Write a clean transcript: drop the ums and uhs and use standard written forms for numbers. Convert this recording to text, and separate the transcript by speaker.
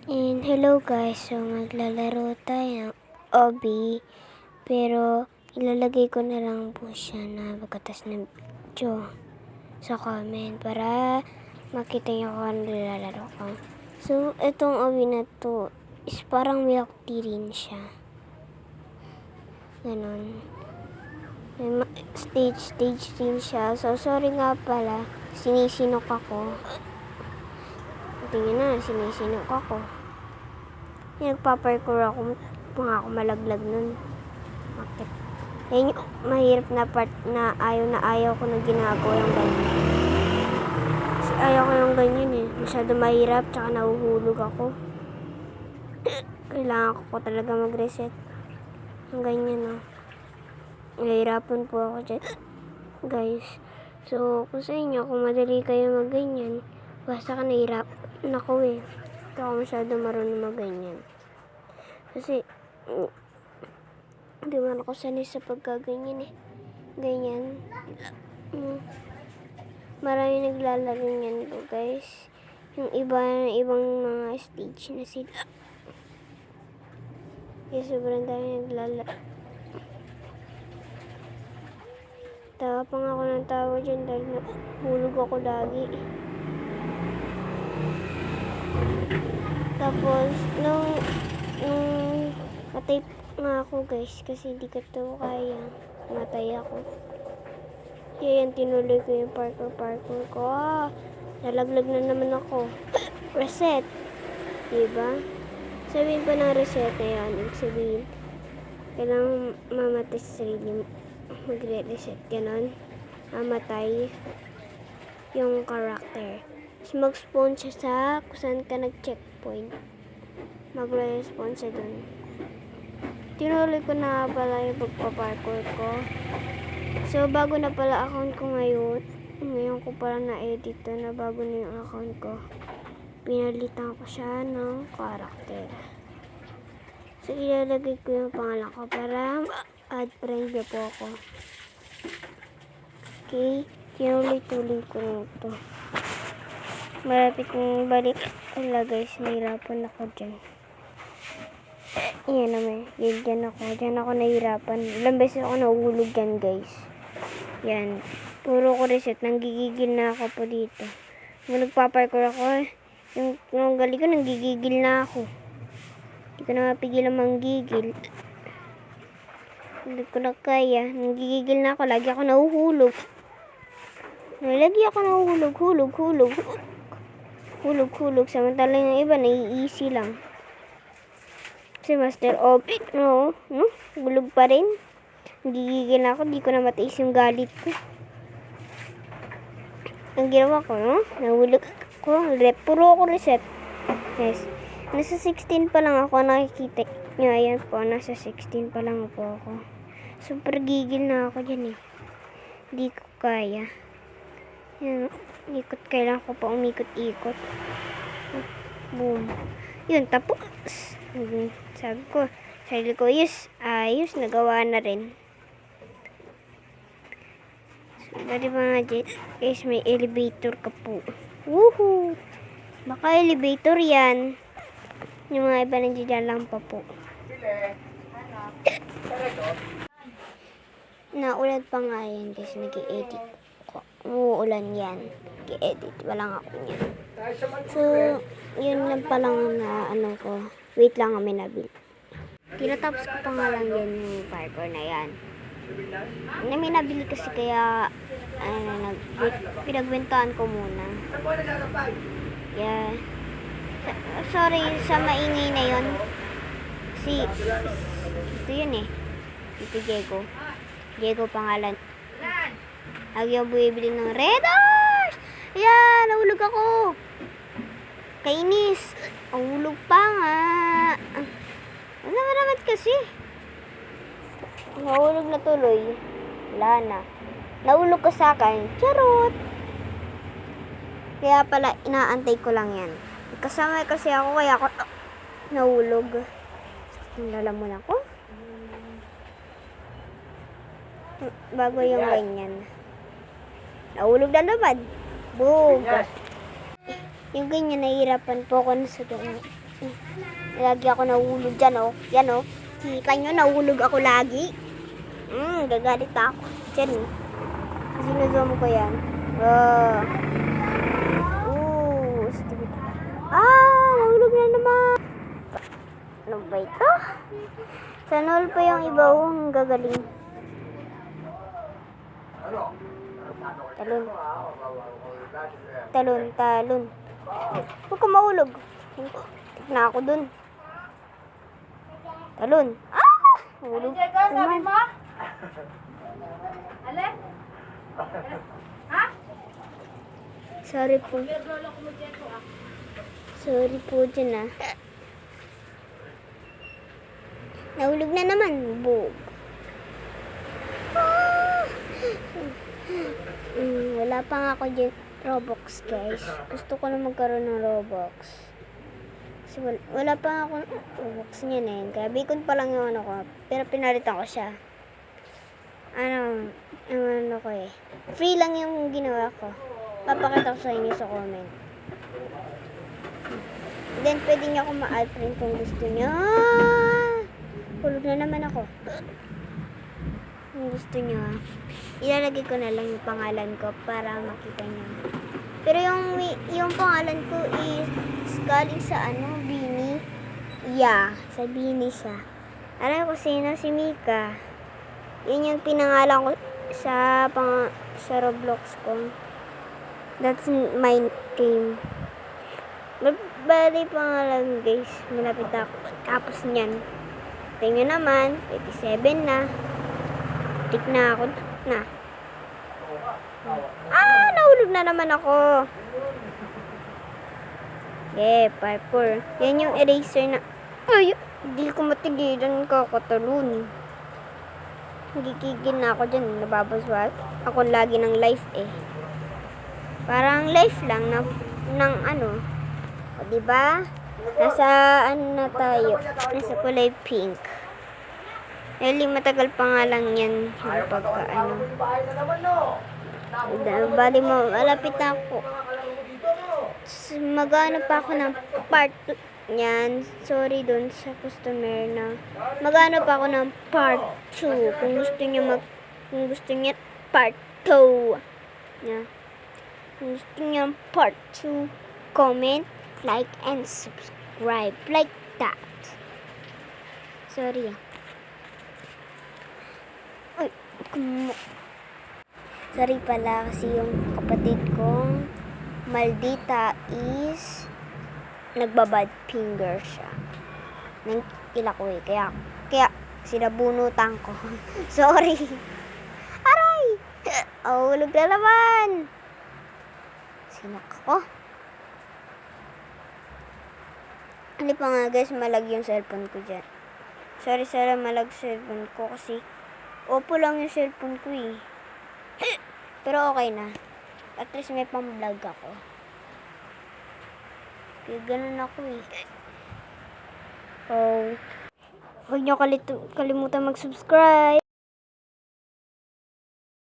Speaker 1: And hello guys, so maglalaro tayo ng Obby, pero ilalagay ko na lang po siya na pagkatas ng video sa comment para makita nyo kung ano nilalaro ko. So itong Obby na to is parang milk tea rin siya. Ganon. May stage din siya. So sorry nga pala, sinisinok ako. Tingnan na, sinisinok ako. Nagpaparkour ako, mga ako malaglag nun. Bakit? Yan yung mahirap na part na ayaw ko na ginagawa yung ganyan. Kasi ayaw ko yung ganyan eh. Masyado mahirap, tsaka nahuhulog ako. Kailangan ko talaga mag-reset. Ang ganyan oh. Nahihirapan po ako dyan. Guys. So, kung sa inyo, kung madali kayo mag-ganyan, basta ka nahihirapan ako eh. Hindi ako masyado marunong mag-ganyan. Kasi, hindi man ako sanay sa pagkaganyan eh. Ganyan. Marami naglalaro niyan po guys. Yung ibang mga stage na sila. Kaya sobrang dami naglalaro. Tawa pa nga ako ng tawa dyan dahil hulog ako lagi. Tapos, nung matay nga ako guys kasi hindi ko to kaya. Matay ako. Kaya yan, tinuloy ko yung parkour ko. Nalaglag na naman ako. Reset. Diba? Sabihin pa ng reset na yan. Ibig sabihin, kailangan mamatay sa sarili. Magre-reset. Ganon. Mamatay yung character. Tapos mag-spawn siya sa kung saan ka nag-checkpoint. Mag-respawn siya dun. Tinuloy ko na pala yung pagpaparkour ko. So, bago na pala account ko ngayon. Ngayon ko pala na-edit na bago na yung account ko. Pinalitan ko siya ng character. So, ilalagay ko yung pangalan ko para add friend niya po ako. Okay. Tinuloy-tuloy ko na ito. Malapit kong balik. Wala guys, nahirapan ako dyan. Yan naman. Yan ako. Diyan ako nahirapan. Ilang beses ako nahuhulog yan guys. Yan. Puro ko reset. Nanggigigil na ako po dito. Kung nagpaparkour ako, yung galing ko, nanggigigil na ako. Hindi ko na mapigil ang manggigil. Hindi ko na kaya. Nanggigigil na ako. Lagi ako nahuhulog. Lagi ako nahuhulog. Hulog. Samantalang yung iba, nai-easy lang. Si Master of no? Gulog pa rin. Gigigil na ako, di ko na matiis yung galit ko. Ang ginawa ko, no? Nahulog ako, puro ako reset. Yes. Nasa 16 pa lang ako, nakikita nyo, ayan po, nasa 16 pa lang po ako. Super gigil na ako dyan eh. Di ko kaya. Yan, kailangan ko pa umikot-ikot. Boom. Yun, tapos. Sabi ko, yes, ayos, nagawa na rin. So, bali mga jet, guys, may elevator ka po. Woohoo! Baka elevator yan. Yung mga iba nandiyan lang pa po. Naulan pa nga yan, guys, nag-i-edit ko. Uulan yan. Nag-i-edit, walang ako yan. So, yun lang palang na ano ko. Wait lang kami nabili. Tinatapos ko pa nga lang yan yung parkour na yan. May nabili kasi kaya pinagwentaan ko muna. Yeah. Sorry sa maingay na yun. Kasi ito yun eh. Ito Diego. Diego pangalan. Lagi ako bumibili ng Red Horse! Ayan! Nahulog ako! Kainis! Ang hulog pa nga! Ano naman kasi? Nahulog na tuloy. Wala na. Nahulog ka sa akin. Charot! Kaya pala, inaantay ko lang yan. Kasama kasi ako, kaya ako nahulog. Nalaman ako. Bago yung ganyan. Nahulog na naman. Boom! Yung ganyan, nahihirapan po ako na sa ganyan. Lagi ako nahulog dyan, oh. Yan, oh. Kita nyo, nahulog ako lagi. Gagalit ako. Dyan, eh. Sinuzoom ko yan. Stupid. Nahulog na naman. Ano ba ito? Sana all pa yung iba, oh. Ang gagaling. Talon. Huwag ka mahulog. Na ako dun. Talon. Hulog. Naman. Sorry po. Sorry po dyan, Nahulog na naman. Bug. Wala pa nga ako dyan. Roblox, guys. Gusto ko na magkaroon ng Roblox. Kasi wala pa ako Roblox niyan, eh. Kaya Bicon pa lang yung ano ko. Pero pinalitan ko siya. Ano ko, eh. Free lang yung ginawa ko. Papakita ko sa inyo sa comment. Then, pwede niyo ako ma-add friend kung gusto niyo. Hulog na naman ako. Kung gusto niyo, ilalagay ko na lang yung pangalan ko para makita niyo. Pero yung pangalan ko is galing sa Bini. Yeah, sa Bini siya. Alam ko sino, si Mika. Yun yung pinangalan ko sa Roblox ko. That's my name. Bali pangalan, guys. Malapit ako. Tapos niyan. Tingnan naman, 87 na. Tik na ako. Nahulog na naman ako. Parkour. Yan yung eraser na. Ay, hindi ko matigilan, kakatalon. Gigigil na ako dyan. Nababaswag. Ako lagi ng life, eh. Parang life lang ng ano. O, diba? Nasa na tayo. Nasa kulay pink. Matagal pa nga lang yan. Yung pagka bali mo, malapit na ako. Mag-ano pa ako ng part 2 niyan. Sorry dun sa customer na. Mag-ano pa ako ng part 2. Kung gusto niya part 2. Yeah. Kung gusto niya part 2, comment, like, and subscribe. Like that. Sorry. Sorry pala kasi yung kapatid kong maldita is nagbabad finger siya. Nang ko, eh. Kaya sinabunutan ko. Sorry. Aray! Hulog na naman. Sinak ko. Hindi pa nga, guys, malag yung cellphone ko dyan. Sorry, malag cellphone ko kasi Oppo lang yung cellphone ko, eh. Pero okay na. At least may pang-vlog ako. Kaya ganun ako, eh. Huwag niyo kalimutan mag-subscribe.